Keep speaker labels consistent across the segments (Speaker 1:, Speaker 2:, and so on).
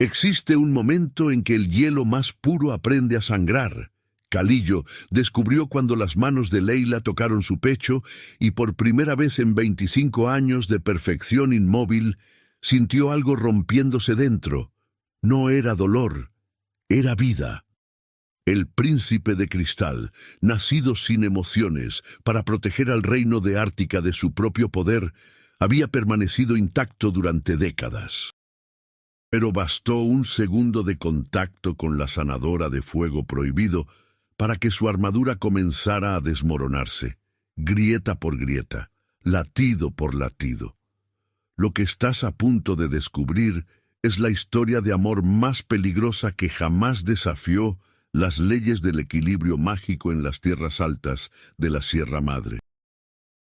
Speaker 1: Existe un momento en que el hielo más puro aprende a sangrar. Calillo descubrió cuando las manos de Leila tocaron su pecho y por primera vez en 25 años de perfección inmóvil, sintió algo rompiéndose dentro. No era dolor, era vida. El príncipe de cristal, nacido sin emociones para proteger al reino de Ártica de su propio poder, había permanecido intacto durante décadas. Pero bastó un segundo de contacto con la sanadora de fuego prohibido para que su armadura comenzara a desmoronarse, grieta por grieta, latido por latido. Lo que estás a punto de descubrir es la historia de amor más peligrosa que jamás desafió las leyes del equilibrio mágico en las tierras altas de la Sierra Madre.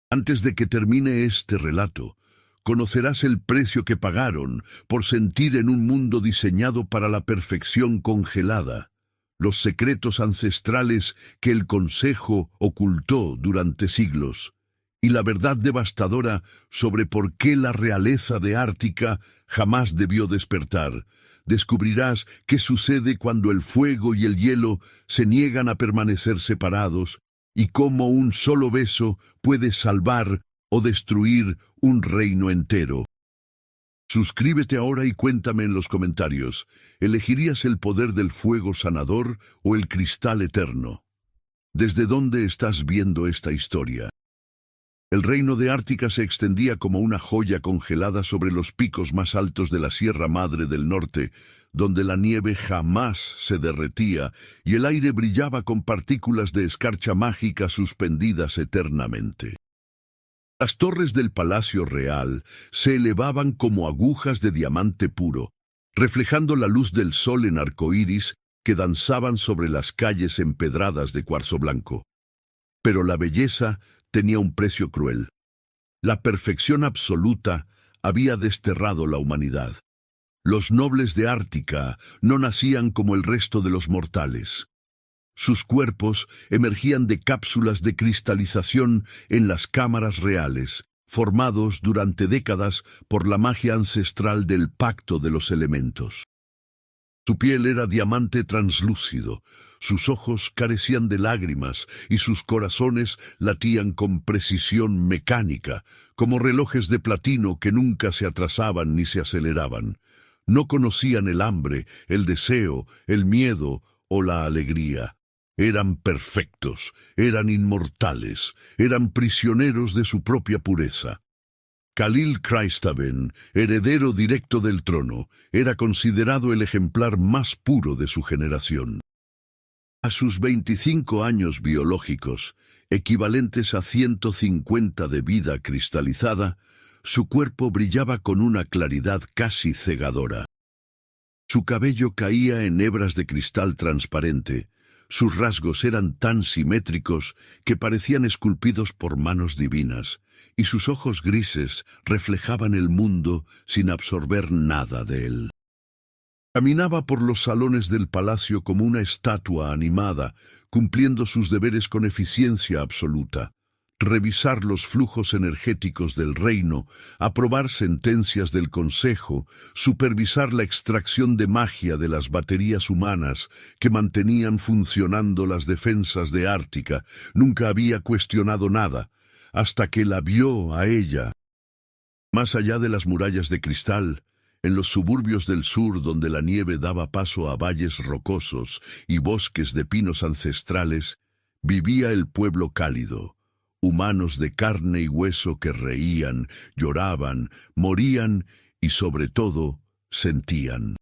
Speaker 1: Antes de que termine este relato, conocerás el precio que pagaron por sentir en un mundo diseñado para la perfección congelada, los secretos ancestrales que el Consejo ocultó durante siglos, y la verdad devastadora sobre por qué la realeza de Ártica jamás debió despertar. Descubrirás qué sucede cuando el fuego y el hielo se niegan a permanecer separados y cómo un solo beso puede salvar o destruir un reino entero. Suscríbete ahora y cuéntame en los comentarios, ¿elegirías el poder del fuego sanador o el cristal eterno? ¿Desde dónde estás viendo esta historia? El reino de Ártica se extendía como una joya congelada sobre los picos más altos de la Sierra Madre del Norte, donde la nieve jamás se derretía y el aire brillaba con partículas de escarcha mágica suspendidas eternamente. Las torres del Palacio Real se elevaban como agujas de diamante puro, reflejando la luz del sol en arcoíris que danzaban sobre las calles empedradas de cuarzo blanco. Pero la belleza tenía un precio cruel. La perfección absoluta había desterrado la humanidad. Los nobles de Ártica no nacían como el resto de los mortales. Sus cuerpos emergían de cápsulas de cristalización en las cámaras reales, formados durante décadas por la magia ancestral del pacto de los elementos. Su piel era diamante translúcido, sus ojos carecían de lágrimas y sus corazones latían con precisión mecánica, como relojes de platino que nunca se atrasaban ni se aceleraban. No conocían el hambre, el deseo, el miedo o la alegría. Eran perfectos, eran inmortales, eran prisioneros de su propia pureza. Khalil Kraystaven, heredero directo del trono, era considerado el ejemplar más puro de su generación. A sus 25 años biológicos, equivalentes a 150 de vida cristalizada, su cuerpo brillaba con una claridad casi cegadora. Su cabello caía en hebras de cristal transparente. Sus rasgos eran tan simétricos que parecían esculpidos por manos divinas, y sus ojos grises reflejaban el mundo sin absorber nada de él. Caminaba por los salones del palacio como una estatua animada, cumpliendo sus deberes con eficiencia absoluta. Revisar los flujos energéticos del reino, aprobar sentencias del Consejo, supervisar la extracción de magia de las baterías humanas que mantenían funcionando las defensas de Ártica. Nunca había cuestionado nada, hasta que la vio a ella. Más allá de las murallas de cristal, en los suburbios del sur donde la nieve daba paso a valles rocosos y bosques de pinos ancestrales, vivía el pueblo cálido. Humanos de carne y hueso que reían, lloraban, morían y sobre todo sentían.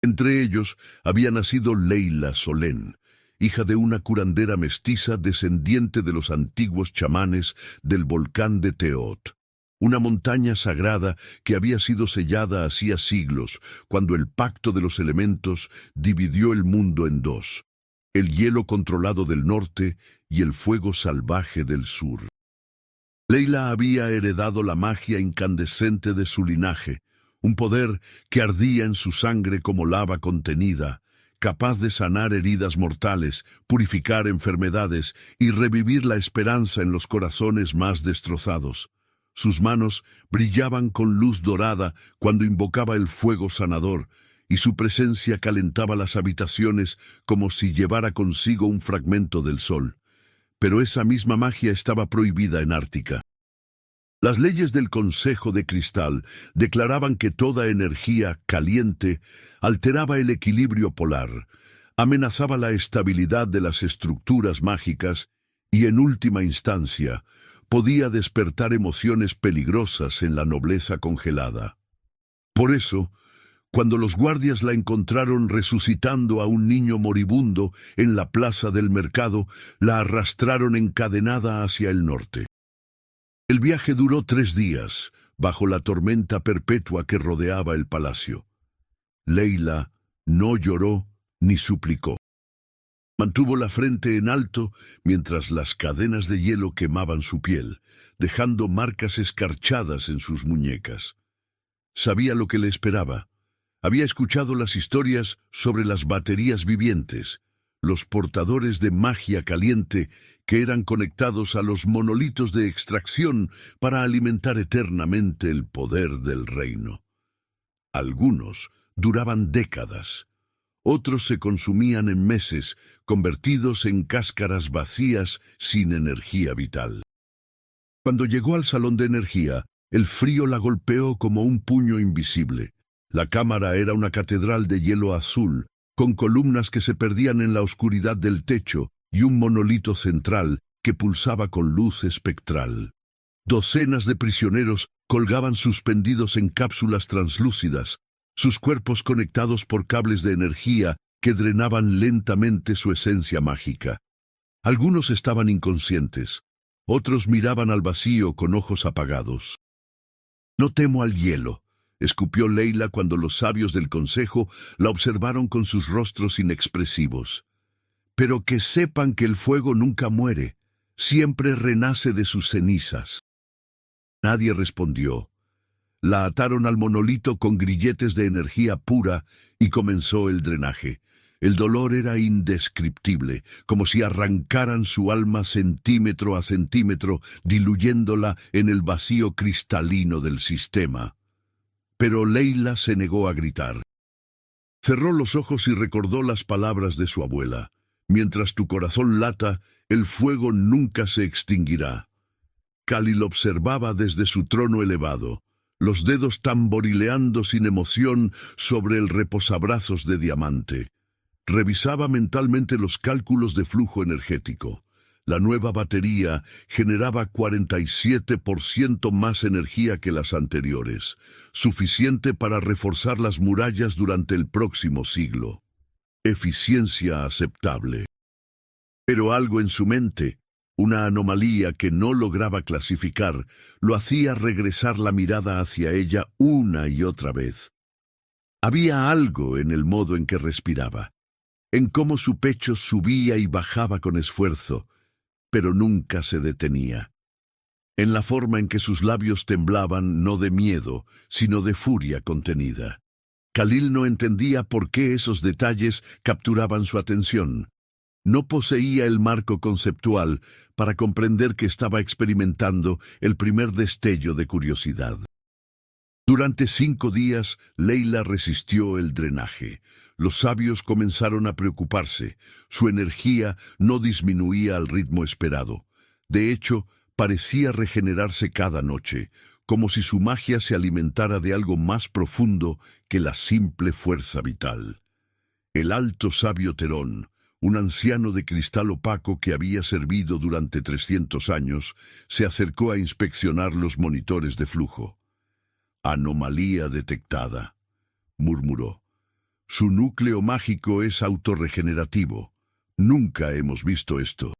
Speaker 1: Entre ellos había nacido Leila Solén, hija de una curandera mestiza descendiente de los antiguos chamanes del volcán de Teot, una montaña sagrada que había sido sellada hacía siglos cuando el pacto de los elementos dividió el mundo en dos, el hielo controlado del norte y el fuego salvaje del sur. Leila había heredado la magia incandescente de su linaje, un poder que ardía en su sangre como lava contenida, capaz de sanar heridas mortales, purificar enfermedades y revivir la esperanza en los corazones más destrozados. Sus manos brillaban con luz dorada cuando invocaba el fuego sanador, y su presencia calentaba las habitaciones como si llevara consigo un fragmento del sol. Pero esa misma magia estaba prohibida en Ártica. Las leyes del Consejo de Cristal declaraban que toda energía caliente alteraba el equilibrio polar, amenazaba la estabilidad de las estructuras mágicas y, en última instancia, podía despertar emociones peligrosas en la nobleza congelada. Por eso, cuando los guardias la encontraron resucitando a un niño moribundo en la plaza del mercado, la arrastraron encadenada hacia el norte. El viaje duró 3 días, bajo la tormenta perpetua que rodeaba el palacio. Leila no lloró ni suplicó. Mantuvo la frente en alto mientras las cadenas de hielo quemaban su piel, dejando marcas escarchadas en sus muñecas. Sabía lo que le esperaba. Había escuchado las historias sobre las baterías vivientes, los portadores de magia caliente que eran conectados a los monolitos de extracción para alimentar eternamente el poder del reino. Algunos duraban décadas, otros se consumían en meses, convertidos en cáscaras vacías sin energía vital. Cuando llegó al salón de energía, el frío la golpeó como un puño invisible. La cámara era una catedral de hielo azul, con columnas que se perdían en la oscuridad del techo y un monolito central que pulsaba con luz espectral. Docenas de prisioneros colgaban suspendidos en cápsulas translúcidas, sus cuerpos conectados por cables de energía que drenaban lentamente su esencia mágica. Algunos estaban inconscientes, otros miraban al vacío con ojos apagados. «No temo al hielo», escupió Leila cuando los sabios del consejo la observaron con sus rostros inexpresivos. «Pero que sepan que el fuego nunca muere, siempre renace de sus cenizas». Nadie respondió. La ataron al monolito con grilletes de energía pura y comenzó el drenaje. El dolor era indescriptible, como si arrancaran su alma centímetro a centímetro, diluyéndola en el vacío cristalino del sistema. Pero Leila se negó a gritar. Cerró los ojos y recordó las palabras de su abuela. Mientras tu corazón lata, el fuego nunca se extinguirá. Khalil observaba desde su trono elevado, los dedos tamborileando sin emoción sobre el reposabrazos de diamante. Revisaba mentalmente los cálculos de flujo energético. La nueva batería generaba 47% más energía que las anteriores, suficiente para reforzar las murallas durante el próximo siglo. Eficiencia aceptable. Pero algo en su mente, una anomalía que no lograba clasificar, lo hacía regresar la mirada hacia ella una y otra vez. Había algo en el modo en que respiraba, en cómo su pecho subía y bajaba con esfuerzo, pero nunca se detenía. En la forma en que sus labios temblaban no de miedo, sino de furia contenida. Khalil no entendía por qué esos detalles capturaban su atención. No poseía el marco conceptual para comprender que estaba experimentando el primer destello de curiosidad. Durante 5 días, Leila resistió el drenaje. Los sabios comenzaron a preocuparse. Su energía no disminuía al ritmo esperado. De hecho, parecía regenerarse cada noche, como si su magia se alimentara de algo más profundo que la simple fuerza vital. El alto sabio Terón, un anciano de cristal opaco que había servido durante 300 años, se acercó a inspeccionar los monitores de flujo. «Anomalía detectada», murmuró. «Su núcleo mágico es autorregenerativo. Nunca hemos visto esto».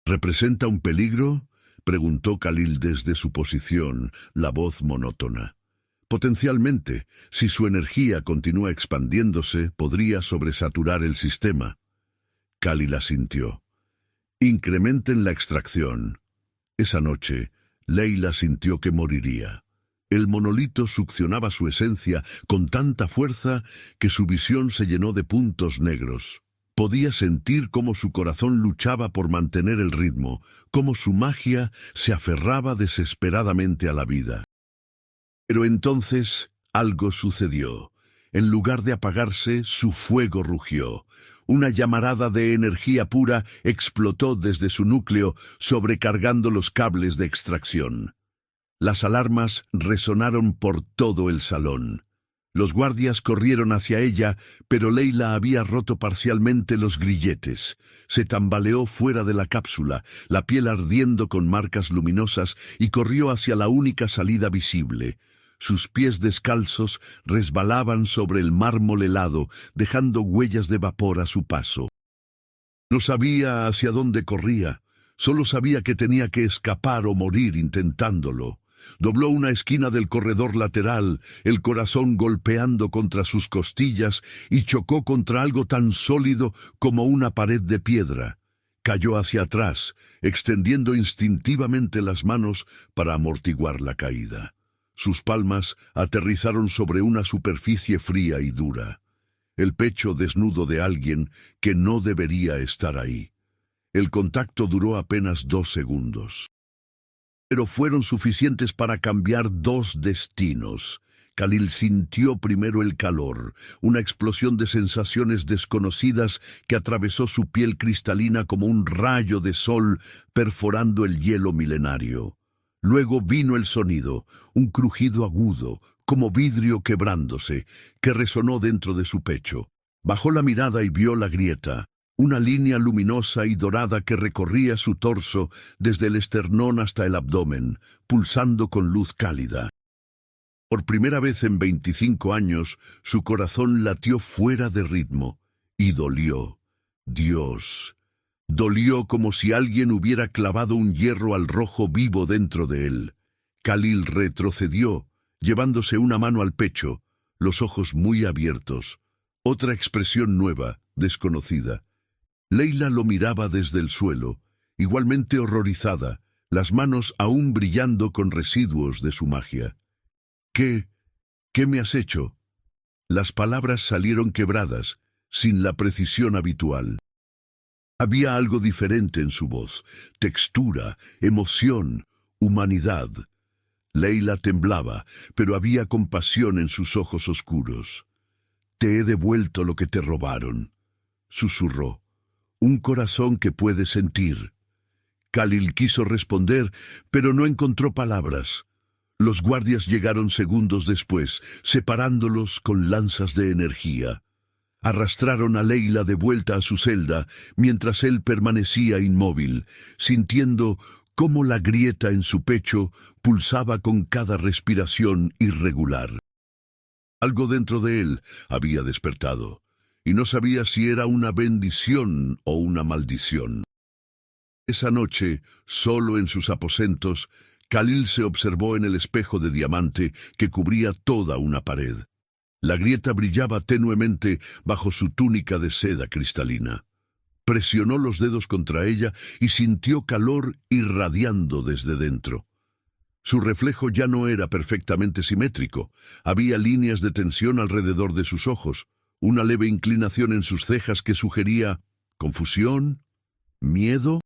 Speaker 1: «¿Representa un peligro?», preguntó Khalil desde su posición, la voz monótona. «Potencialmente, si su energía continúa expandiéndose, podría sobresaturar el sistema». Khalil asintió. «Incrementen la extracción». Esa noche, Leila sintió que moriría. El monolito succionaba su esencia con tanta fuerza que su visión se llenó de puntos negros. Podía sentir cómo su corazón luchaba por mantener el ritmo, cómo su magia se aferraba desesperadamente a la vida. Pero entonces algo sucedió. En lugar de apagarse, su fuego rugió. Una llamarada de energía pura explotó desde su núcleo, sobrecargando los cables de extracción. Las alarmas resonaron por todo el salón. Los guardias corrieron hacia ella, pero Leila había roto parcialmente los grilletes. Se tambaleó fuera de la cápsula, la piel ardiendo con marcas luminosas, y corrió hacia la única salida visible. Sus pies descalzos resbalaban sobre el mármol helado, dejando huellas de vapor a su paso. No sabía hacia dónde corría, solo sabía que tenía que escapar o morir intentándolo. Dobló una esquina del corredor lateral, el corazón golpeando contra sus costillas, y chocó contra algo tan sólido como una pared de piedra. Cayó hacia atrás, extendiendo instintivamente las manos para amortiguar la caída. Sus palmas aterrizaron sobre una superficie fría y dura. El pecho desnudo de alguien que no debería estar ahí. El contacto duró apenas 2 segundos. Pero fueron suficientes para cambiar 2 destinos. Khalil sintió primero el calor, una explosión de sensaciones desconocidas que atravesó su piel cristalina como un rayo de sol perforando el hielo milenario. Luego vino el sonido, un crujido agudo, como vidrio quebrándose, que resonó dentro de su pecho. Bajó la mirada y vio la grieta. Una línea luminosa y dorada que recorría su torso desde el esternón hasta el abdomen, pulsando con luz cálida. Por primera vez en 25 años, su corazón latió fuera de ritmo, y dolió. Dios. Dolió como si alguien hubiera clavado un hierro al rojo vivo dentro de él. Khalil retrocedió, llevándose una mano al pecho, los ojos muy abiertos. Otra expresión nueva, desconocida. Leila lo miraba desde el suelo, igualmente horrorizada, las manos aún brillando con residuos de su magia. ¿Qué me has hecho? Las palabras salieron quebradas, sin la precisión habitual. Había algo diferente en su voz, textura, emoción, humanidad. Leila temblaba, pero había compasión en sus ojos oscuros. «Te he devuelto lo que te robaron», susurró. «Un corazón que puede sentir». Khalil quiso responder, pero no encontró palabras. Los guardias llegaron segundos después, separándolos con lanzas de energía. Arrastraron a Leila de vuelta a su celda, mientras él permanecía inmóvil, sintiendo cómo la grieta en su pecho pulsaba con cada respiración irregular. Algo dentro de él había despertado, y no sabía si era una bendición o una maldición. Esa noche, solo en sus aposentos, Khalil se observó en el espejo de diamante que cubría toda una pared. La grieta brillaba tenuemente bajo su túnica de seda cristalina. Presionó los dedos contra ella y sintió calor irradiando desde dentro. Su reflejo ya no era perfectamente simétrico. Había líneas de tensión alrededor de sus ojos, una leve inclinación en sus cejas que sugería confusión, miedo.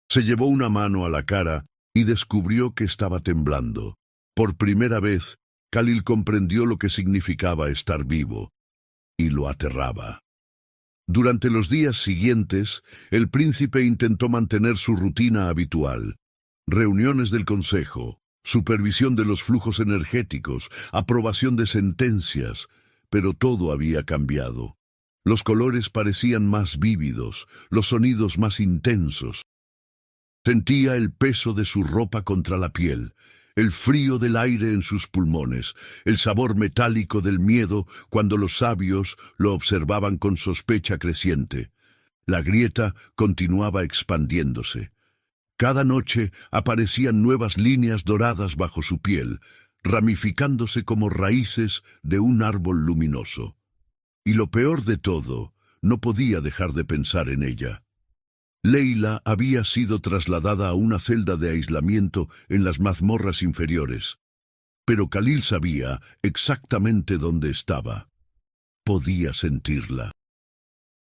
Speaker 1: Se llevó una mano a la cara y descubrió que estaba temblando. Por primera vez, Khalil comprendió lo que significaba estar vivo, y lo aterraba. Durante los días siguientes, el príncipe intentó mantener su rutina habitual. Reuniones del consejo, supervisión de los flujos energéticos, aprobación de sentencias, pero todo había cambiado. Los colores parecían más vívidos, los sonidos más intensos. Sentía el peso de su ropa contra la piel, el frío del aire en sus pulmones, el sabor metálico del miedo cuando los sabios lo observaban con sospecha creciente. La grieta continuaba expandiéndose. Cada noche aparecían nuevas líneas doradas bajo su piel, ramificándose como raíces de un árbol luminoso. Y lo peor de todo, no podía dejar de pensar en ella. Leila había sido trasladada a una celda de aislamiento en las mazmorras inferiores, pero Khalil sabía exactamente dónde estaba. Podía sentirla.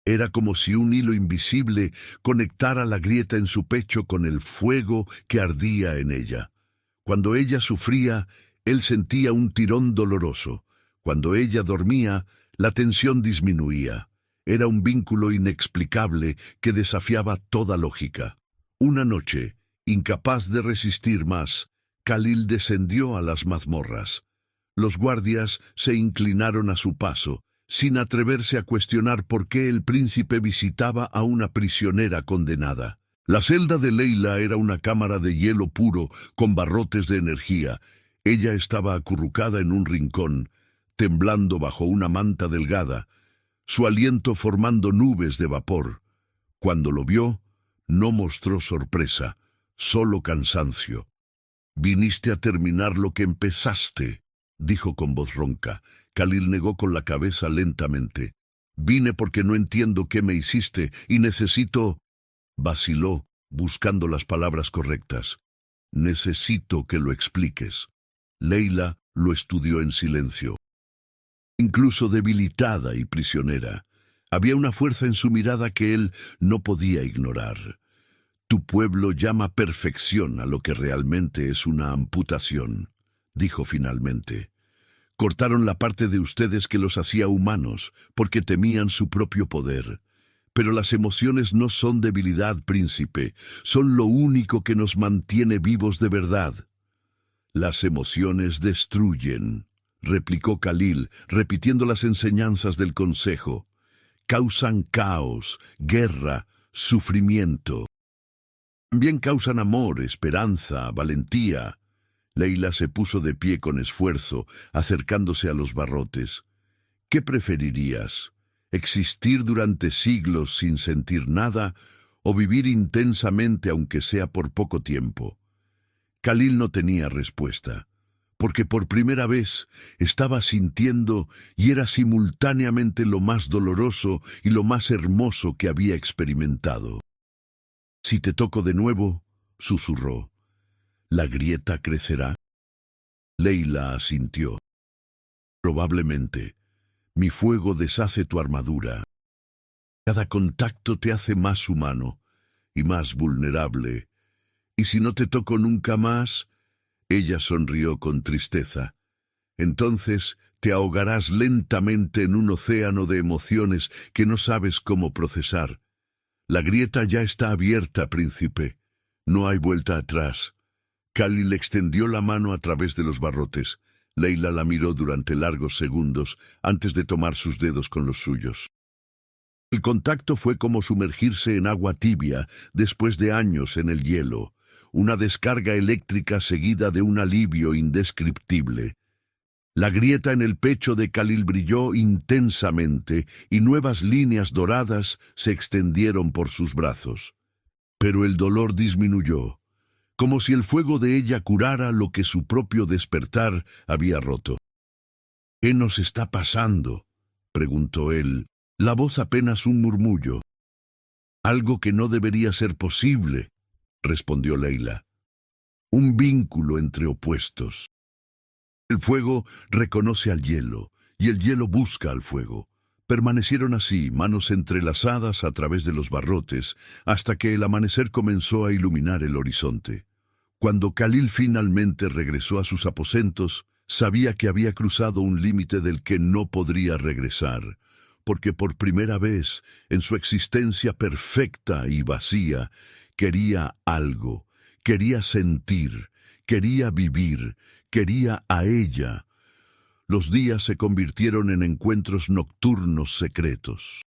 Speaker 1: Era como si un hilo invisible conectara la grieta en su pecho con el fuego que ardía en ella. Cuando ella sufría, él sentía un tirón doloroso. Cuando ella dormía, la tensión disminuía. Era un vínculo inexplicable que desafiaba toda lógica. Una noche, incapaz de resistir más, Khalil descendió a las mazmorras. Los guardias se inclinaron a su paso, sin atreverse a cuestionar por qué el príncipe visitaba a una prisionera condenada. La celda de Leila era una cámara de hielo puro con barrotes de energía. Ella estaba acurrucada en un rincón, temblando bajo una manta delgada, su aliento formando nubes de vapor. Cuando lo vio, no mostró sorpresa, solo cansancio. «Viniste a terminar lo que empezaste», dijo con voz ronca. Khalil negó con la cabeza lentamente. «Vine porque no entiendo qué me hiciste y necesito...» Vaciló, buscando las palabras correctas. «Necesito que lo expliques». Leila lo estudió en silencio. Incluso debilitada y prisionera, había una fuerza en su mirada que él no podía ignorar. «Tu pueblo llama perfección a lo que realmente es una amputación», dijo finalmente. «Cortaron la parte de ustedes que los hacía humanos, porque temían su propio poder. Pero las emociones no son debilidad, príncipe, son lo único que nos mantiene vivos de verdad». «Las emociones destruyen», replicó Khalil, repitiendo las enseñanzas del consejo. «Causan caos, guerra, sufrimiento. También causan amor, esperanza, valentía». Leila se puso de pie con esfuerzo, acercándose a los barrotes. «¿Qué preferirías? ¿Existir durante siglos sin sentir nada o vivir intensamente aunque sea por poco tiempo?» Khalil no tenía respuesta, porque por primera vez estaba sintiendo y era simultáneamente lo más doloroso y lo más hermoso que había experimentado. «Si te toco de nuevo», susurró, «¿la grieta crecerá?» Leila asintió. «Probablemente. Mi fuego deshace tu armadura. Cada contacto te hace más humano y más vulnerable. ¿Y si no te toco nunca más?». Ella sonrió con tristeza. «Entonces te ahogarás lentamente en un océano de emociones que no sabes cómo procesar. La grieta ya está abierta, príncipe. No hay vuelta atrás». Khalil extendió la mano a través de los barrotes. Leila la miró durante largos segundos antes de tomar sus dedos con los suyos. El contacto fue como sumergirse en agua tibia después de años en el hielo, una descarga eléctrica seguida de un alivio indescriptible. La grieta en el pecho de Khalil brilló intensamente y nuevas líneas doradas se extendieron por sus brazos. Pero el dolor disminuyó, como si el fuego de ella curara lo que su propio despertar había roto. «¿Qué nos está pasando?», preguntó él, la voz apenas un murmullo. «Algo que no debería ser posible», respondió Leila. «Un vínculo entre opuestos. El fuego reconoce al hielo, y el hielo busca al fuego». Permanecieron así, manos entrelazadas a través de los barrotes, hasta que el amanecer comenzó a iluminar el horizonte. Cuando Khalil finalmente regresó a sus aposentos, sabía que había cruzado un límite del que no podría regresar, porque por primera vez en su existencia perfecta y vacía, quería algo, quería sentir, quería vivir, quería a ella. Los días se convirtieron en encuentros nocturnos secretos.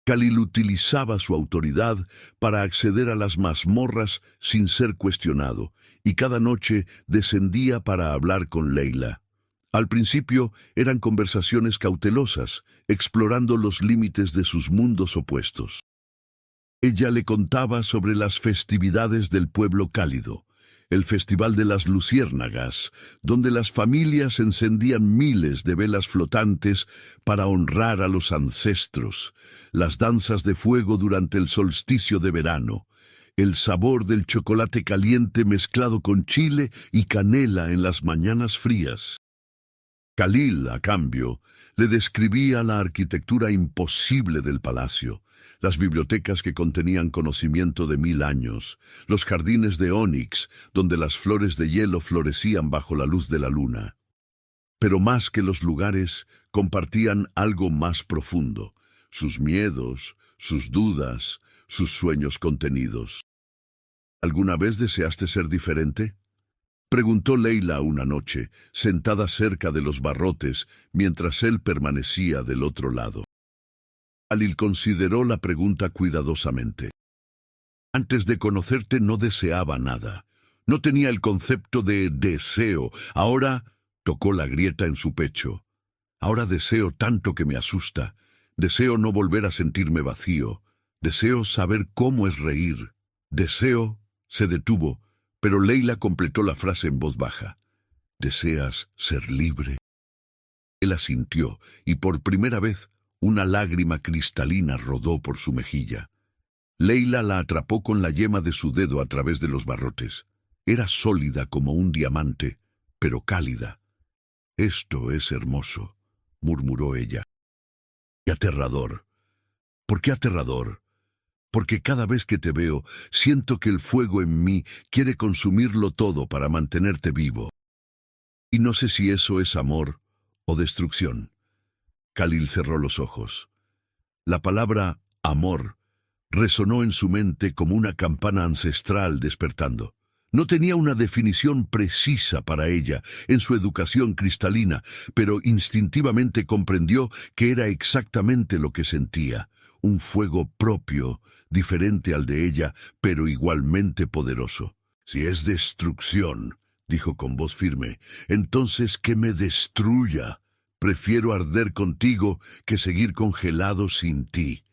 Speaker 1: Khalil utilizaba su autoridad para acceder a las mazmorras sin ser cuestionado, y cada noche descendía para hablar con Leila. Al principio eran conversaciones cautelosas, explorando los límites de sus mundos opuestos. Ella le contaba sobre las festividades del pueblo cálido, el Festival de las Luciérnagas, donde las familias encendían miles de velas flotantes para honrar a los ancestros, las danzas de fuego durante el solsticio de verano, el sabor del chocolate caliente mezclado con chile y canela en las mañanas frías. Khalil, a cambio, le describía la arquitectura imposible del palacio, las bibliotecas que contenían conocimiento de 1000 años, los jardines de ónix, donde las flores de hielo florecían bajo la luz de la luna. Pero más que los lugares, compartían algo más profundo, sus miedos, sus dudas, sus sueños contenidos. ¿Alguna vez deseaste ser diferente? Preguntó Leila una noche, sentada cerca de los barrotes, mientras él permanecía del otro lado. Khalil consideró la pregunta cuidadosamente. Antes de conocerte no deseaba nada. No tenía el concepto de deseo. Ahora tocó la grieta en su pecho. Ahora deseo tanto que me asusta. Deseo no volver a sentirme vacío. Deseo saber cómo es reír. Deseo... Se detuvo, pero Leila completó la frase en voz baja. ¿Deseas ser libre? Él asintió, y por primera vez una lágrima cristalina rodó por su mejilla. Leila la atrapó con la yema de su dedo a través de los barrotes. Era sólida como un diamante, pero cálida. «Esto es hermoso», murmuró ella. «Y aterrador». «¿Por qué aterrador?» «Porque cada vez que te veo, siento que el fuego en mí quiere consumirlo todo para mantenerte vivo. Y no sé si eso es amor o destrucción». Khalil cerró los ojos. La palabra amor resonó en su mente como una campana ancestral despertando. No tenía una definición precisa para ella en su educación cristalina, pero instintivamente comprendió que era exactamente lo que sentía, un fuego propio, diferente al de ella, pero igualmente poderoso. «Si es destrucción», dijo con voz firme, «entonces que me destruya. Prefiero arder contigo que seguir congelado sin ti».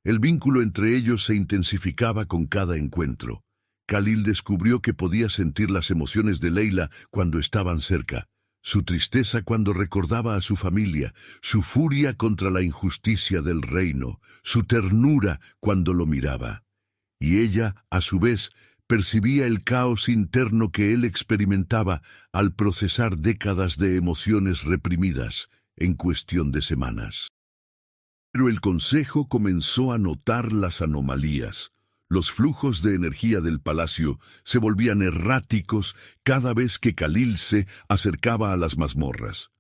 Speaker 1: El vínculo entre ellos se intensificaba con cada encuentro. Khalil descubrió que podía sentir las emociones de Leila cuando estaban cerca, su tristeza cuando recordaba a su familia, su furia contra la injusticia del reino, su ternura cuando lo miraba. Y ella, a su vez, percibía el caos interno que él experimentaba al procesar décadas de emociones reprimidas en cuestión de semanas. Pero el consejo comenzó a notar las anomalías. Los flujos de energía del palacio se volvían erráticos cada vez que Khalil se acercaba a las mazmorras.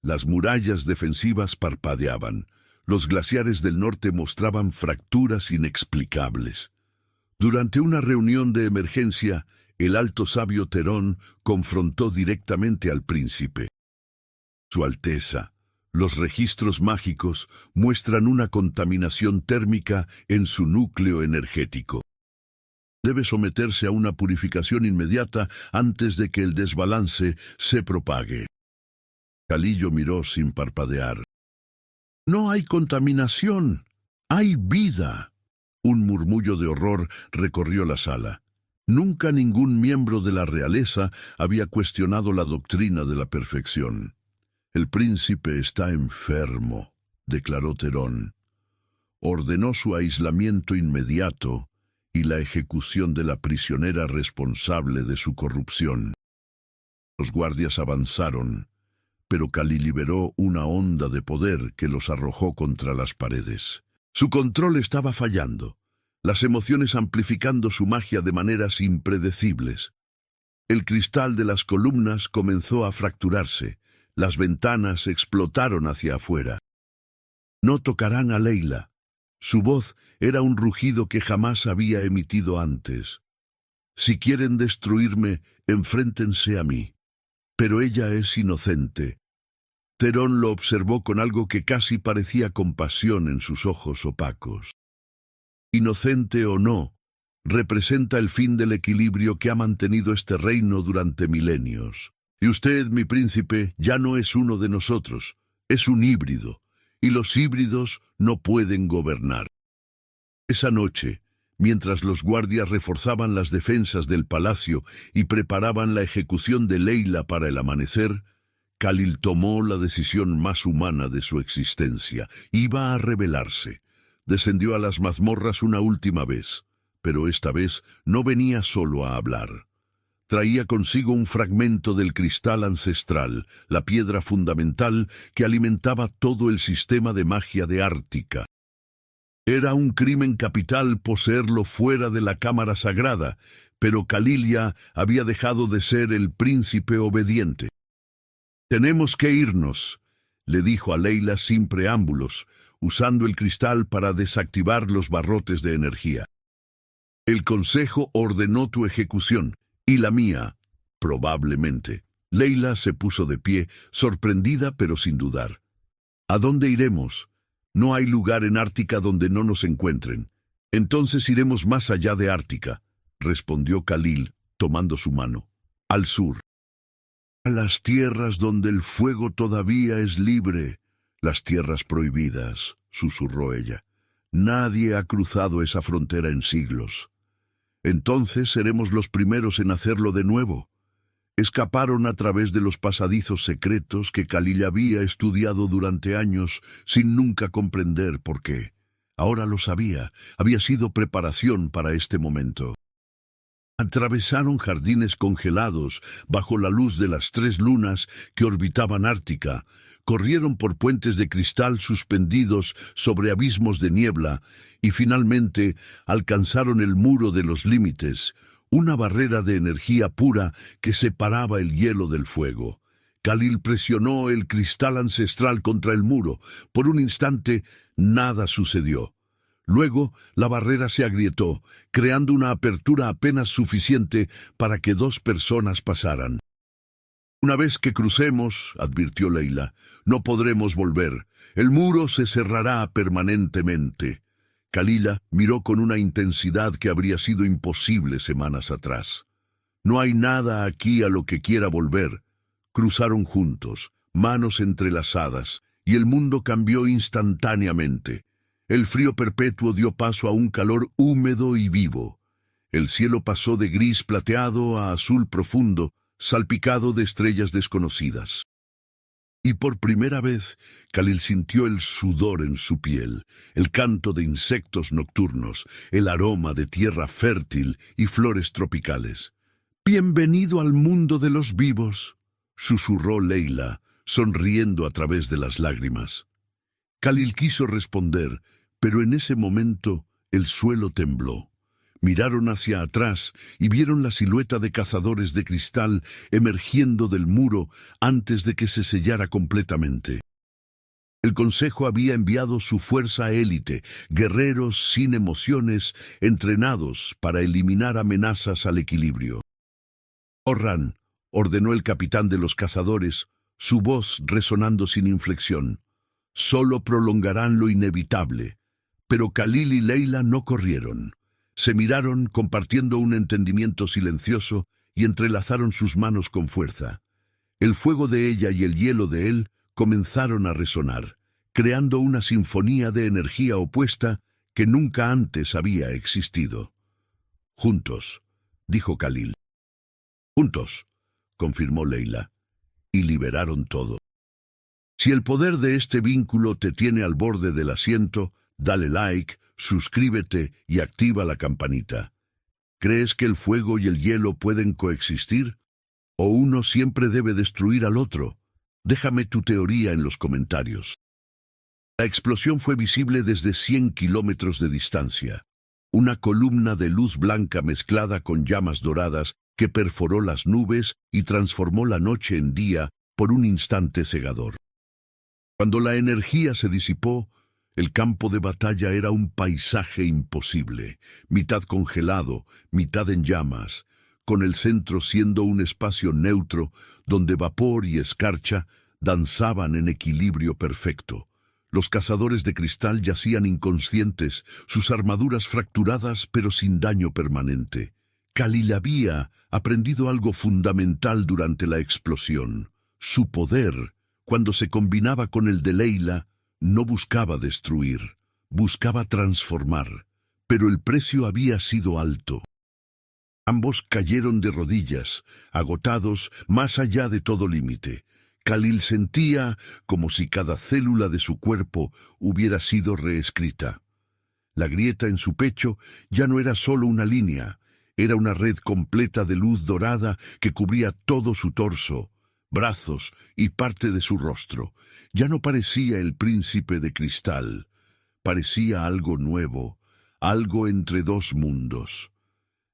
Speaker 1: Las murallas defensivas parpadeaban. Los glaciares del norte mostraban fracturas inexplicables. Durante una reunión de emergencia, el alto sabio Terón confrontó directamente al príncipe. «Su Alteza, los registros mágicos muestran una contaminación térmica en su núcleo energético. Debe someterse a una purificación inmediata antes de que el desbalance se propague». Khalil miró sin parpadear. «No hay contaminación, hay vida». Un murmullo de horror recorrió la sala. Nunca ningún miembro de la realeza había cuestionado la doctrina de la perfección. «El príncipe está enfermo», declaró Terón. Ordenó su aislamiento inmediato y la ejecución de la prisionera responsable de su corrupción. Los guardias avanzaron, pero Khalil liberó una onda de poder que los arrojó contra las paredes. Su control estaba fallando, las emociones amplificando su magia de maneras impredecibles. El cristal de las columnas comenzó a fracturarse, las ventanas explotaron hacia afuera. «No tocarán a Leila». Su voz era un rugido que jamás había emitido antes. «Si quieren destruirme, enfréntense a mí. Pero ella es inocente». Terón lo observó con algo que casi parecía compasión en sus ojos opacos. «Inocente o no, representa el fin del equilibrio que ha mantenido este reino durante milenios. Y usted, mi príncipe, ya no es uno de nosotros, es un híbrido, y los híbridos no pueden gobernar». Esa noche, mientras los guardias reforzaban las defensas del palacio y preparaban la ejecución de Leila para el amanecer, Khalil tomó la decisión más humana de su existencia. Iba a rebelarse. Descendió a las mazmorras una última vez, pero esta vez no venía solo a hablar. Traía consigo un fragmento del cristal ancestral, la piedra fundamental que alimentaba todo el sistema de magia de Ártica. Era un crimen capital poseerlo fuera de la cámara sagrada, pero Khalil ya había dejado de ser el príncipe obediente. Tenemos que irnos, le dijo a Leila sin preámbulos, usando el cristal para desactivar los barrotes de energía. El consejo ordenó tu ejecución, y la mía, probablemente. Leila se puso de pie, sorprendida pero sin dudar. ¿A dónde iremos? No hay lugar en Ártica donde no nos encuentren. Entonces iremos más allá de Ártica, respondió Khalil, tomando su mano. Al sur. A las tierras donde el fuego todavía es libre. Las tierras prohibidas, susurró ella. Nadie ha cruzado esa frontera en siglos. Entonces seremos los primeros en hacerlo de nuevo. Escaparon a través de los pasadizos secretos que Khalil había estudiado durante años sin nunca comprender por qué. Ahora lo sabía, había sido preparación para este momento. Atravesaron jardines congelados bajo la luz de las 3 lunas que orbitaban Ártica, corrieron por puentes de cristal suspendidos sobre abismos de niebla y finalmente alcanzaron el muro de los límites, una barrera de energía pura que separaba el hielo del fuego. Khalil presionó el cristal ancestral contra el muro. Por un instante, nada sucedió. Luego, la barrera se agrietó, creando una apertura apenas suficiente para que 2 personas pasaran. Una vez que crucemos, advirtió Leila, no podremos volver. El muro se cerrará permanentemente. Khalila miró con una intensidad que habría sido imposible semanas atrás. No hay nada aquí a lo que quiera volver. Cruzaron juntos, manos entrelazadas, y el mundo cambió instantáneamente. El frío perpetuo dio paso a un calor húmedo y vivo. El cielo pasó de gris plateado a azul profundo, salpicado de estrellas desconocidas. Y por primera vez, Khalil sintió el sudor en su piel, el canto de insectos nocturnos, el aroma de tierra fértil y flores tropicales. «Bienvenido al mundo de los vivos», susurró Leila, sonriendo a través de las lágrimas. Khalil quiso responder, pero en ese momento el suelo tembló. Miraron hacia atrás y vieron la silueta de cazadores de cristal emergiendo del muro antes de que se sellara completamente. El Consejo había enviado su fuerza élite, guerreros sin emociones, entrenados para eliminar amenazas al equilibrio. «Orran», ordenó el capitán de los cazadores, su voz resonando sin inflexión. «Solo prolongarán lo inevitable». Pero Khalil y Leila no corrieron. Se miraron compartiendo un entendimiento silencioso y entrelazaron sus manos con fuerza. El fuego de ella y el hielo de él comenzaron a resonar, creando una sinfonía de energía opuesta que nunca antes había existido. «Juntos», dijo Khalil. «Juntos», confirmó Leila, y liberaron todo. Si el poder de este vínculo te tiene al borde del asiento, dale like, suscríbete y activa la campanita. ¿Crees que el fuego y el hielo pueden coexistir? ¿O uno siempre debe destruir al otro? Déjame tu teoría en los comentarios. La explosión fue visible desde 100 kilómetros de distancia. Una columna de luz blanca mezclada con llamas doradas que perforó las nubes y transformó la noche en día por un instante cegador. Cuando la energía se disipó, el campo de batalla era un paisaje imposible, mitad congelado, mitad en llamas, con el centro siendo un espacio neutro donde vapor y escarcha danzaban en equilibrio perfecto. Los cazadores de cristal yacían inconscientes, sus armaduras fracturadas pero sin daño permanente. Khalil había aprendido algo fundamental durante la explosión. Su poder, cuando se combinaba con el de Leila, no buscaba destruir, buscaba transformar, pero el precio había sido alto. Ambos cayeron de rodillas, agotados más allá de todo límite. Khalil sentía como si cada célula de su cuerpo hubiera sido reescrita. La grieta en su pecho ya no era solo una línea, era una red completa de luz dorada que cubría todo su torso, brazos y parte de su rostro. Ya no parecía el príncipe de cristal, parecía algo nuevo, algo entre 2 mundos.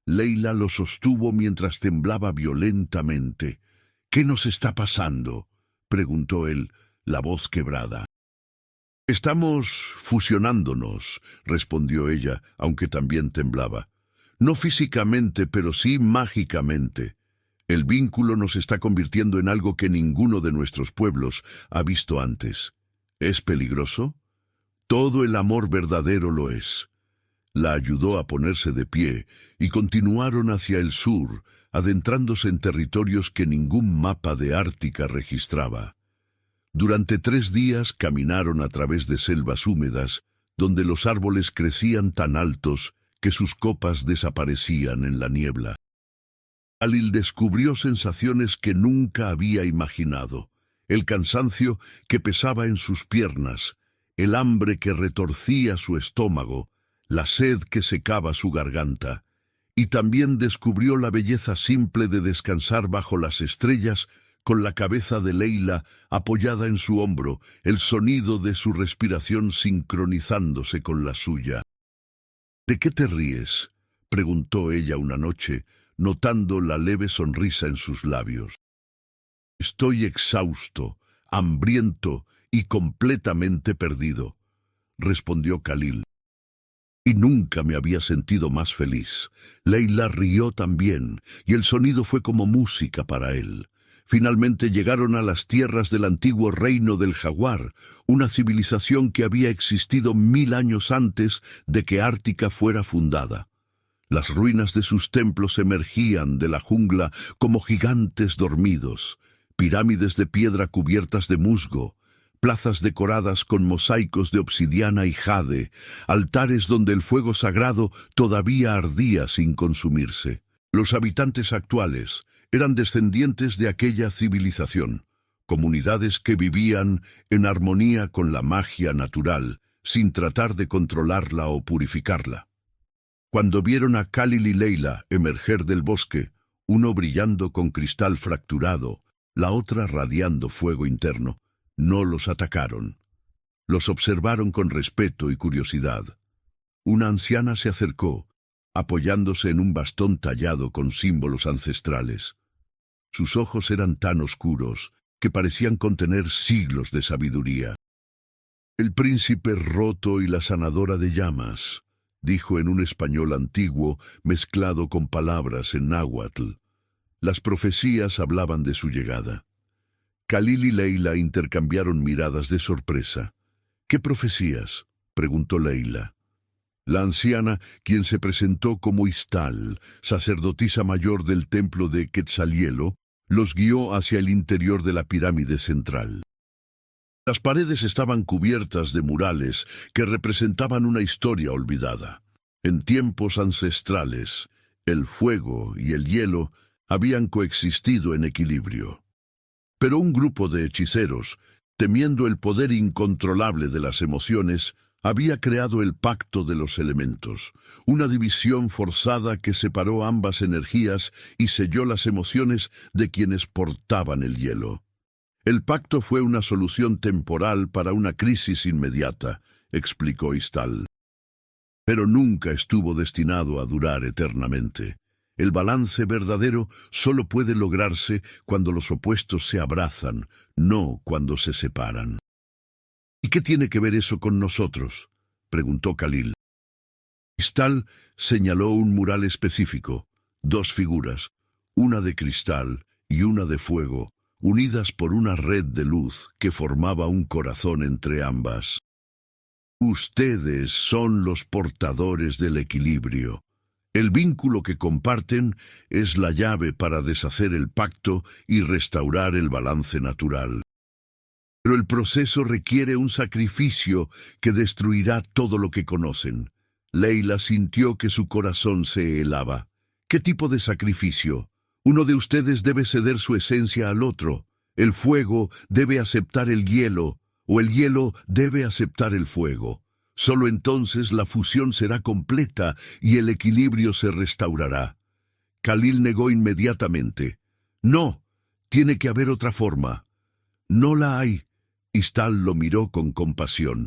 Speaker 1: Leila lo sostuvo mientras temblaba violentamente. «¿Qué nos está pasando?», preguntó él, la voz quebrada. Estamos fusionándonos, respondió ella, aunque también temblaba. No físicamente, pero sí mágicamente. El vínculo nos está convirtiendo en algo que ninguno de nuestros pueblos ha visto antes. ¿Es peligroso? Todo el amor verdadero lo es. La ayudó a ponerse de pie y continuaron hacia el sur, adentrándose en territorios que ningún mapa de Ártica registraba. Durante 3 días caminaron a través de selvas húmedas, donde los árboles crecían tan altos que sus copas desaparecían en la niebla. Khalil descubrió sensaciones que nunca había imaginado: el cansancio que pesaba en sus piernas, el hambre que retorcía su estómago, la sed que secaba su garganta, y también descubrió la belleza simple de descansar bajo las estrellas con la cabeza de Leila apoyada en su hombro, el sonido de su respiración sincronizándose con la suya. ¿De qué te ríes?, preguntó ella una noche, notando la leve sonrisa en sus labios. Estoy exhausto, hambriento y completamente perdido, respondió Khalil. Y nunca me había sentido más feliz. Leila rió también, y el sonido fue como música para él. Finalmente llegaron a las tierras del antiguo reino del Jaguar, una civilización que había existido 1000 años antes de que Ártica fuera fundada. Las ruinas de sus templos emergían de la jungla como gigantes dormidos, pirámides de piedra cubiertas de musgo, plazas decoradas con mosaicos de obsidiana y jade, altares donde el fuego sagrado todavía ardía sin consumirse. Los habitantes actuales eran descendientes de aquella civilización, comunidades que vivían en armonía con la magia natural, sin tratar de controlarla o purificarla. Cuando vieron a Khalil y Leila emerger del bosque, uno brillando con cristal fracturado, la otra radiando fuego interno, no los atacaron. Los observaron con respeto y curiosidad. Una anciana se acercó, apoyándose en un bastón tallado con símbolos ancestrales. Sus ojos eran tan oscuros que parecían contener siglos de sabiduría. «El príncipe roto y la sanadora de llamas», dijo en un español antiguo mezclado con palabras en náhuatl. Las profecías hablaban de su llegada. Khalil y Leila intercambiaron miradas de sorpresa. «¿Qué profecías?», preguntó Leila. La anciana, quien se presentó como Istal, sacerdotisa mayor del templo de Quetzalielo, los guió hacia el interior de la pirámide central. Las paredes estaban cubiertas de murales que representaban una historia olvidada. En tiempos ancestrales, el fuego y el hielo habían coexistido en equilibrio. Pero un grupo de hechiceros, temiendo el poder incontrolable de las emociones, había creado el pacto de los elementos, una división forzada que separó ambas energías y selló las emociones de quienes portaban el hielo. El pacto fue una solución temporal para una crisis inmediata, explicó Istal. Pero nunca estuvo destinado a durar eternamente. El balance verdadero solo puede lograrse cuando los opuestos se abrazan, no cuando se separan. ¿Y qué tiene que ver eso con nosotros?, preguntó Khalil. Istal señaló un mural específico, 2 figuras, una de cristal y una de fuego, unidas por una red de luz que formaba un corazón entre ambas. Ustedes son los portadores del equilibrio. El vínculo que comparten es la llave para deshacer el pacto y restaurar el balance natural. Pero el proceso requiere un sacrificio que destruirá todo lo que conocen. Leila sintió que su corazón se helaba. ¿Qué tipo de sacrificio? Uno de ustedes debe ceder su esencia al otro. El fuego debe aceptar el hielo, o el hielo debe aceptar el fuego. Solo entonces la fusión será completa y el equilibrio se restaurará. Khalil negó inmediatamente. «No, tiene que haber otra forma». «No la hay». Istal lo miró con compasión.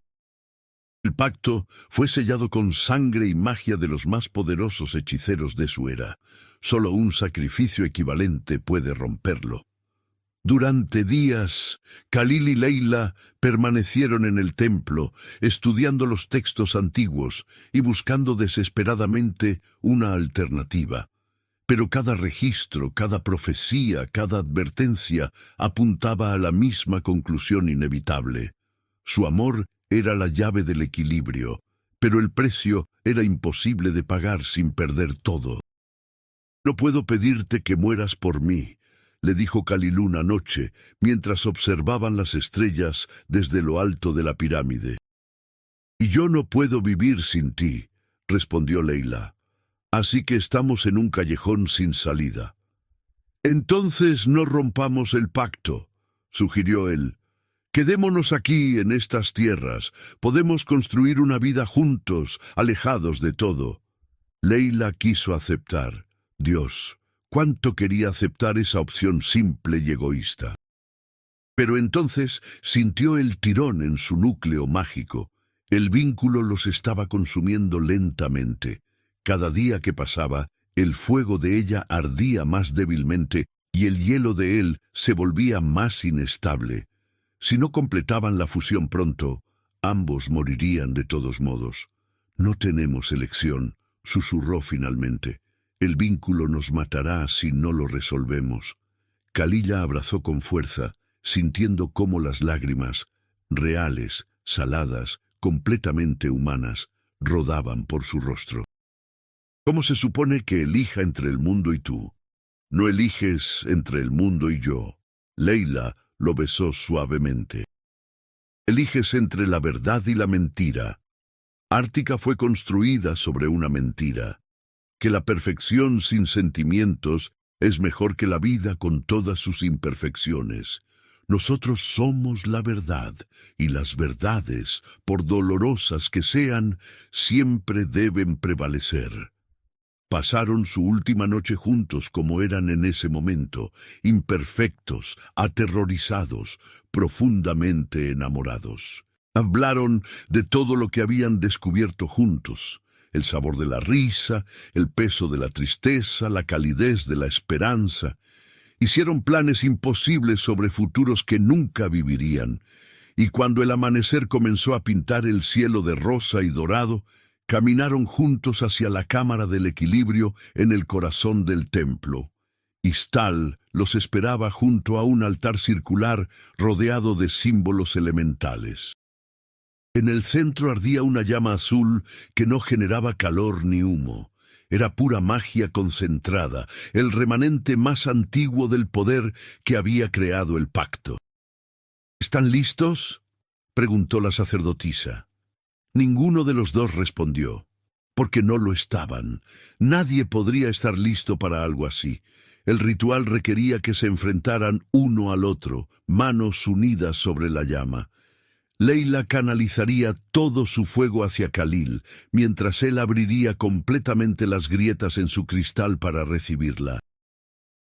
Speaker 1: El pacto fue sellado con sangre y magia de los más poderosos hechiceros de su era. Solo un sacrificio equivalente puede romperlo. Durante días, Khalil y Leila permanecieron en el templo, estudiando los textos antiguos y buscando desesperadamente una alternativa. Pero cada registro, cada profecía, cada advertencia apuntaba a la misma conclusión inevitable. Su amor era la llave del equilibrio, pero el precio era imposible de pagar sin perder todo. «No puedo pedirte que mueras por mí», le dijo Khalil una noche, mientras observaban las estrellas desde lo alto de la pirámide. «Y yo no puedo vivir sin ti», respondió Leila. «Así que estamos en un callejón sin salida». «Entonces no rompamos el pacto», sugirió él. «Quedémonos aquí, en estas tierras. Podemos construir una vida juntos, alejados de todo». Leila quiso aceptar. Dios, cuánto quería aceptar esa opción simple y egoísta. Pero entonces sintió el tirón en su núcleo mágico. El vínculo los estaba consumiendo lentamente. Cada día que pasaba, el fuego de ella ardía más débilmente y el hielo de él se volvía más inestable. Si no completaban la fusión pronto, ambos morirían de todos modos. «No tenemos elección», susurró finalmente. «El vínculo nos matará si no lo resolvemos». Khalil la abrazó con fuerza, sintiendo cómo las lágrimas, reales, saladas, completamente humanas, rodaban por su rostro. «¿Cómo se supone que elija entre el mundo y tú? No eliges entre el mundo y yo». Leila lo besó suavemente. «Eliges entre la verdad y la mentira. Ártica fue construida sobre una mentira. Que la perfección sin sentimientos es mejor que la vida con todas sus imperfecciones. Nosotros somos la verdad, y las verdades, por dolorosas que sean, siempre deben prevalecer». Pasaron su última noche juntos como eran en ese momento, imperfectos, aterrorizados, profundamente enamorados. Hablaron de todo lo que habían descubierto juntos: el sabor de la risa, el peso de la tristeza, la calidez de la esperanza. Hicieron planes imposibles sobre futuros que nunca vivirían, y cuando el amanecer comenzó a pintar el cielo de rosa y dorado, caminaron juntos hacia la cámara del equilibrio en el corazón del templo. Istal los esperaba junto a un altar circular rodeado de símbolos elementales. En el centro ardía una llama azul que no generaba calor ni humo. Era pura magia concentrada, el remanente más antiguo del poder que había creado el pacto. «¿Están listos?», preguntó la sacerdotisa. Ninguno de los dos respondió, porque no lo estaban. Nadie podría estar listo para algo así. El ritual requería que se enfrentaran uno al otro, manos unidas sobre la llama. Leila canalizaría todo su fuego hacia Khalil, mientras él abriría completamente las grietas en su cristal para recibirla.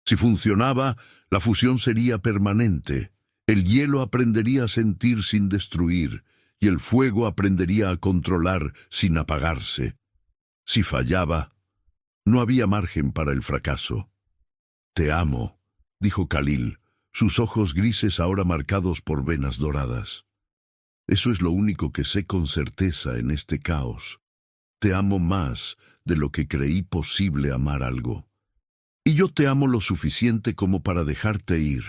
Speaker 1: Si funcionaba, la fusión sería permanente. El hielo aprendería a sentir sin destruir, y el fuego aprendería a controlar sin apagarse. Si fallaba, no había margen para el fracaso. «Te amo», dijo Khalil, sus ojos grises ahora marcados por venas doradas. «Eso es lo único que sé con certeza en este caos. Te amo más de lo que creí posible amar algo». «Y yo te amo lo suficiente como para dejarte ir»,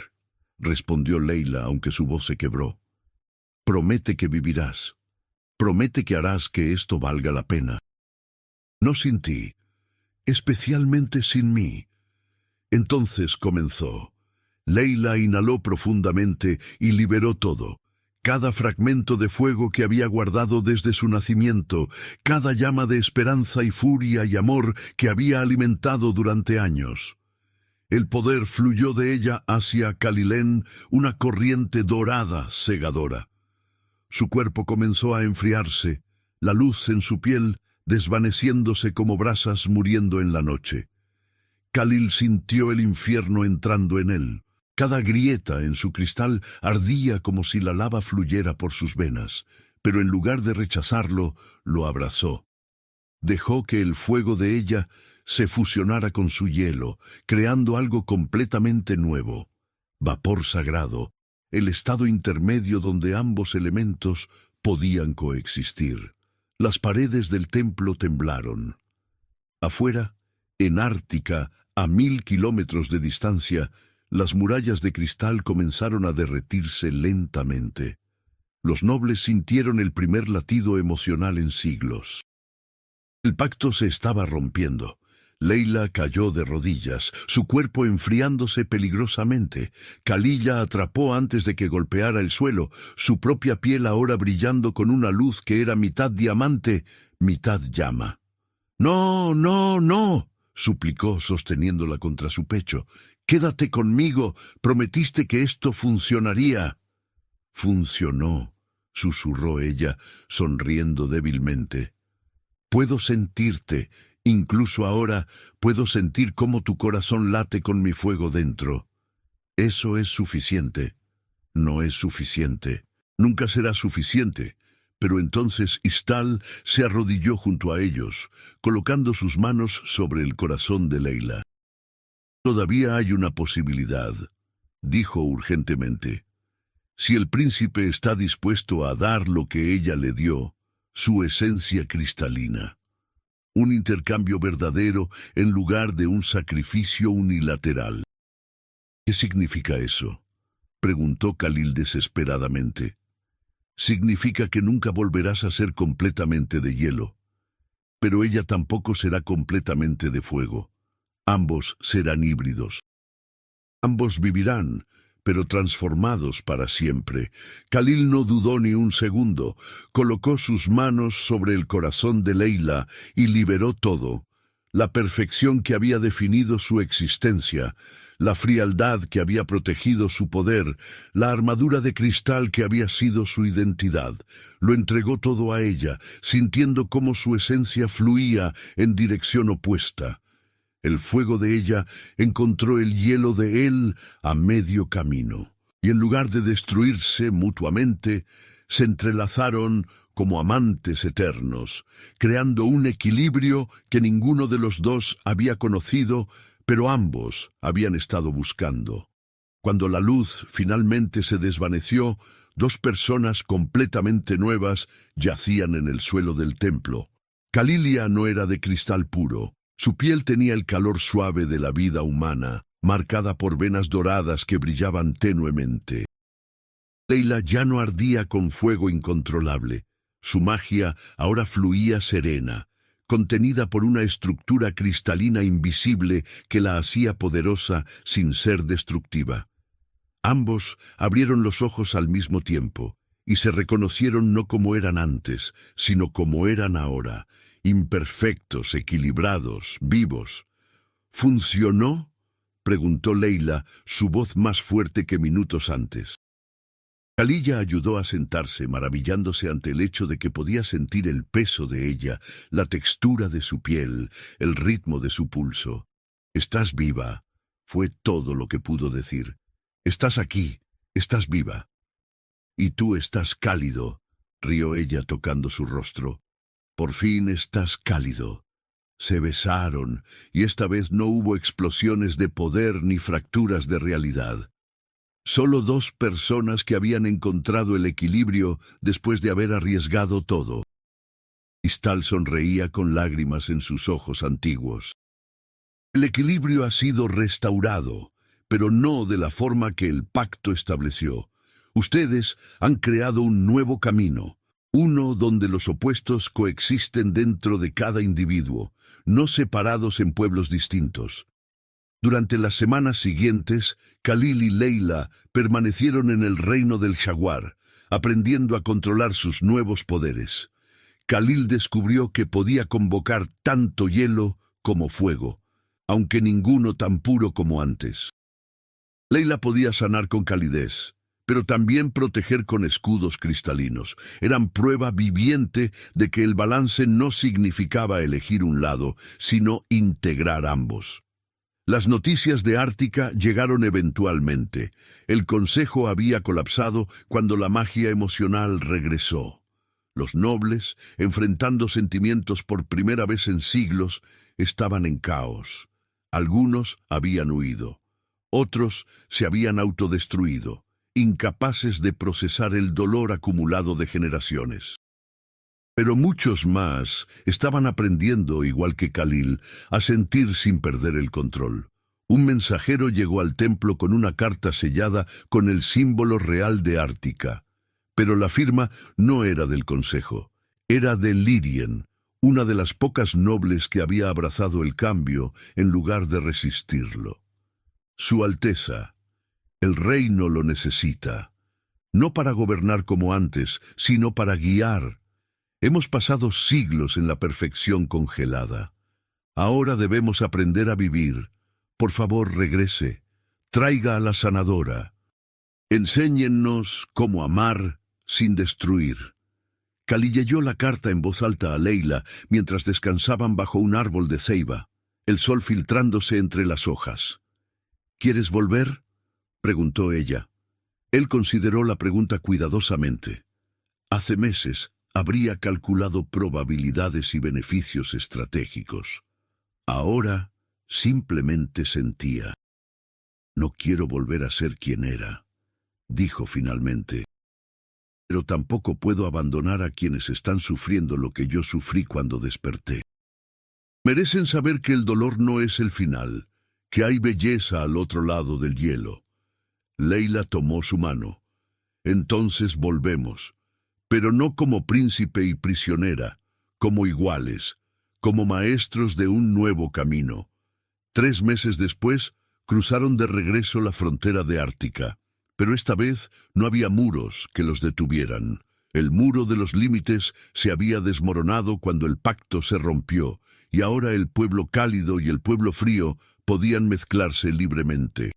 Speaker 1: respondió Leila, aunque su voz se quebró. «Promete que vivirás. Promete que harás que esto valga la pena. No sin ti, especialmente sin mí». Entonces comenzó. Leila inhaló profundamente y liberó todo. Cada fragmento de fuego que había guardado desde su nacimiento, cada llama de esperanza y furia y amor que había alimentado durante años. El poder fluyó de ella hacia Khalilén, una corriente dorada cegadora. Su cuerpo comenzó a enfriarse, la luz en su piel desvaneciéndose como brasas muriendo en la noche. Khalil sintió el infierno entrando en él. Cada grieta en su cristal ardía como si la lava fluyera por sus venas, pero en lugar de rechazarlo, lo abrazó. Dejó que el fuego de ella se fusionara con su hielo, creando algo completamente nuevo. vapor sagrado, el estado intermedio donde ambos elementos podían coexistir. Las paredes del templo temblaron. Afuera, en Ártica, a 1000 kilómetros de distancia, las murallas de cristal comenzaron a derretirse lentamente. Los nobles sintieron el primer latido emocional en siglos. El pacto se estaba rompiendo. Leila cayó de rodillas, su cuerpo enfriándose peligrosamente. Kalila atrapó antes de que golpeara el suelo, su propia piel ahora brillando con una luz que era mitad diamante, mitad llama. «No, no, no», suplicó sosteniéndola contra su pecho. «Quédate conmigo, prometiste que esto funcionaría». «Funcionó», susurró ella, sonriendo débilmente. «Puedo sentirte. Incluso ahora puedo sentir cómo tu corazón late con mi fuego dentro. Eso es suficiente. No es suficiente. Nunca será suficiente». Pero entonces Istal se arrodilló junto a ellos, colocando sus manos sobre el corazón de Leila. «Todavía hay una posibilidad», dijo urgentemente. «Si el príncipe está dispuesto a dar lo que ella le dio, su esencia cristalina. Un intercambio verdadero en lugar de un sacrificio unilateral». «¿Qué significa eso?», preguntó Khalil desesperadamente. «Significa que nunca volverás a ser completamente de hielo, pero ella tampoco será completamente de fuego. Ambos serán híbridos. Ambos vivirán, pero transformados para siempre». Khalil no dudó ni un segundo, colocó sus manos sobre el corazón de Leila y liberó todo. La perfección que había definido su existencia, la frialdad que había protegido su poder, la armadura de cristal que había sido su identidad. Lo entregó todo a ella, sintiendo cómo su esencia fluía en dirección opuesta. El fuego de ella encontró el hielo de él a medio camino, y en lugar de destruirse mutuamente, se entrelazaron como amantes eternos, creando un equilibrio que ninguno de los dos había conocido, pero ambos habían estado buscando. Cuando la luz finalmente se desvaneció, dos personas completamente nuevas yacían en el suelo del templo. Kalilia no era de cristal puro. Su piel tenía el calor suave de la vida humana, marcada por venas doradas que brillaban tenuemente. Leila ya no ardía con fuego incontrolable. Su magia ahora fluía serena, contenida por una estructura cristalina invisible que la hacía poderosa sin ser destructiva. Ambos abrieron los ojos al mismo tiempo y se reconocieron no como eran antes, sino como eran ahora, imperfectos, equilibrados, vivos. «¿Funcionó?», preguntó Leila, su voz más fuerte que minutos antes. Kalila ayudó a sentarse, maravillándose ante el hecho de que podía sentir el peso de ella, la textura de su piel, el ritmo de su pulso. «Estás viva», fue todo lo que pudo decir. «Estás aquí, estás viva». «Y tú estás cálido», rió ella tocando su rostro. «Por fin estás cálido». Se besaron, y esta vez no hubo explosiones de poder ni fracturas de realidad. Solo dos personas que habían encontrado el equilibrio después de haber arriesgado todo. Istal sonreía con lágrimas en sus ojos antiguos. «El equilibrio ha sido restaurado, pero no de la forma que el pacto estableció. Ustedes han creado un nuevo camino, uno donde los opuestos coexisten dentro de cada individuo, no separados en pueblos distintos». Durante las semanas siguientes, Khalil y Leila permanecieron en el reino del jaguar, aprendiendo a controlar sus nuevos poderes. Khalil descubrió que podía convocar tanto hielo como fuego, aunque ninguno tan puro como antes. Leila podía sanar con calidez, pero también proteger con escudos cristalinos. Eran prueba viviente de que el balance no significaba elegir un lado, sino integrar ambos. Las noticias de Ártica llegaron eventualmente. El consejo había colapsado cuando la magia emocional regresó. Los nobles, enfrentando sentimientos por primera vez en siglos, estaban en caos. Algunos habían huido. Otros se habían autodestruido, incapaces de procesar el dolor acumulado de generaciones. Pero muchos más estaban aprendiendo, igual que Khalil, a sentir sin perder el control. Un mensajero llegó al templo con una carta sellada con el símbolo real de Ártica. Pero la firma no era del consejo, era de Lirien, una de las pocas nobles que había abrazado el cambio en lugar de resistirlo. Su Alteza, el reino lo necesita, no para gobernar como antes, sino para guiar. Hemos pasado siglos en la perfección congelada. Ahora debemos aprender a vivir. Por favor, regrese. Traiga a la sanadora. Enséñennos cómo amar sin destruir. Khalil leyó la carta en voz alta a Leila mientras descansaban bajo un árbol de ceiba, el sol filtrándose entre las hojas. ¿Quieres volver?, preguntó ella. Él consideró la pregunta cuidadosamente. Hace meses habría calculado probabilidades y beneficios estratégicos. Ahora simplemente sentía. No quiero volver a ser quien era, dijo finalmente. Pero tampoco puedo abandonar a quienes están sufriendo lo que yo sufrí cuando desperté. Merecen saber que el dolor no es el final, que hay belleza al otro lado del hielo. Leila tomó su mano. Entonces volvemos, pero no como príncipe y prisionera, como iguales, como maestros de un nuevo camino. 3 meses después, cruzaron de regreso la frontera de Ártica. Pero esta vez no había muros que los detuvieran. El muro de los límites se había desmoronado cuando el pacto se rompió, y ahora el pueblo cálido y el pueblo frío podían mezclarse libremente.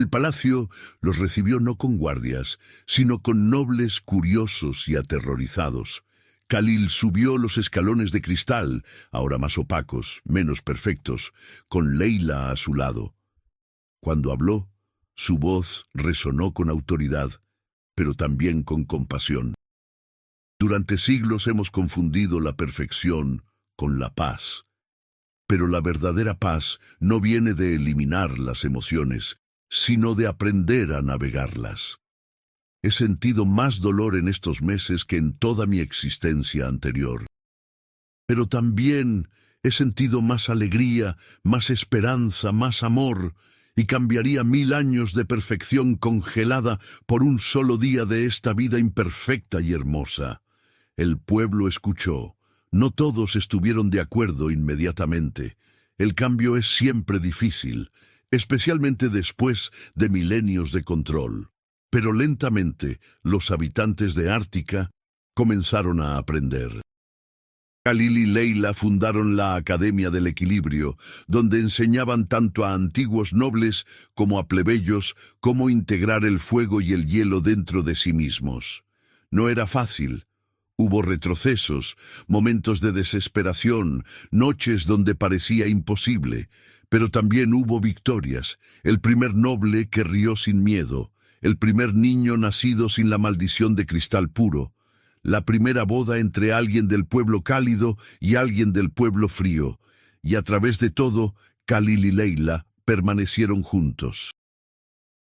Speaker 1: El palacio los recibió no con guardias, sino con nobles curiosos y aterrorizados. Khalil subió los escalones de cristal, ahora más opacos, menos perfectos, con Leila a su lado. Cuando habló, su voz resonó con autoridad, pero también con compasión. Durante siglos hemos confundido la perfección con la paz. Pero la verdadera paz no viene de eliminar las emociones, sino de aprender a navegarlas. He sentido más dolor en estos meses que en toda mi existencia anterior. Pero también he sentido más alegría, más esperanza, más amor, y cambiaría 1000 años de perfección congelada por un solo día de esta vida imperfecta y hermosa. El pueblo escuchó. No todos estuvieron de acuerdo inmediatamente. El cambio es siempre difícil, especialmente después de milenios de control. Pero lentamente, los habitantes de Ártica comenzaron a aprender. Khalil y Leila fundaron la Academia del Equilibrio, donde enseñaban tanto a antiguos nobles como a plebeyos cómo integrar el fuego y el hielo dentro de sí mismos. No era fácil. Hubo retrocesos, momentos de desesperación, noches donde parecía imposible, pero también hubo victorias. El primer noble que rió sin miedo, el primer niño nacido sin la maldición de cristal puro, la primera boda entre alguien del pueblo cálido y alguien del pueblo frío, y a través de todo, Khalil y Leila permanecieron juntos.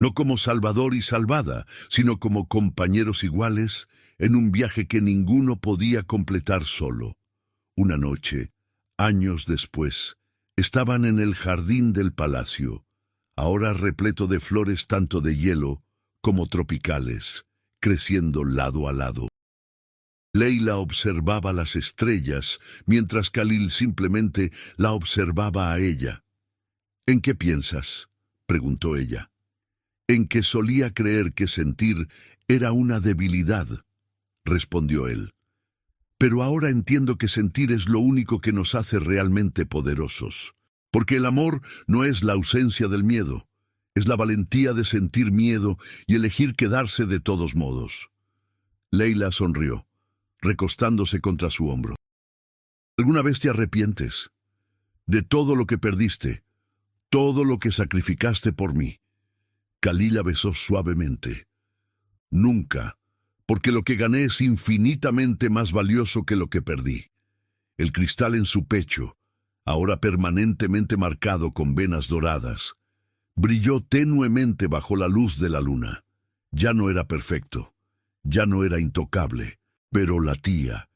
Speaker 1: No como salvador y salvada, sino como compañeros iguales en un viaje que ninguno podía completar solo. Una noche, años después, estaban en el jardín del palacio, ahora repleto de flores tanto de hielo como tropicales, creciendo lado a lado. Leila observaba las estrellas, mientras Khalil simplemente la observaba a ella. ¿En qué piensas?, preguntó ella. En que solía creer que sentir era una debilidad, respondió él. Pero ahora entiendo que sentir es lo único que nos hace realmente poderosos. Porque el amor no es la ausencia del miedo, es la valentía de sentir miedo y elegir quedarse de todos modos. Leila sonrió, recostándose contra su hombro. ¿Alguna vez te arrepientes de todo lo que perdiste, todo lo que sacrificaste por mí? Khalil la besó suavemente. Nunca, porque lo que gané es infinitamente más valioso que lo que perdí. El cristal en su pecho, ahora permanentemente marcado con venas doradas, Brilló tenuemente bajo la luz de la luna. Ya no era perfecto, ya no era intocable, pero latía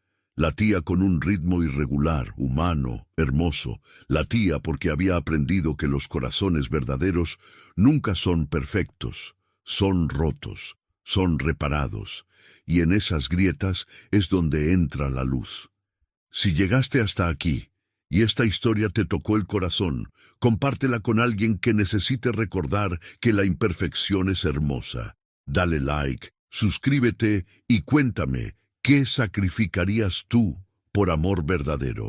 Speaker 1: con un ritmo irregular, humano, hermoso, latía porque había aprendido que los corazones verdaderos nunca son perfectos, son rotos, son reparados, y en esas grietas es donde entra la luz. Si llegaste hasta aquí, y esta historia te tocó el corazón, compártela con alguien que necesite recordar que la imperfección es hermosa. Dale like, suscríbete y cuéntame, ¿qué sacrificarías tú por amor verdadero?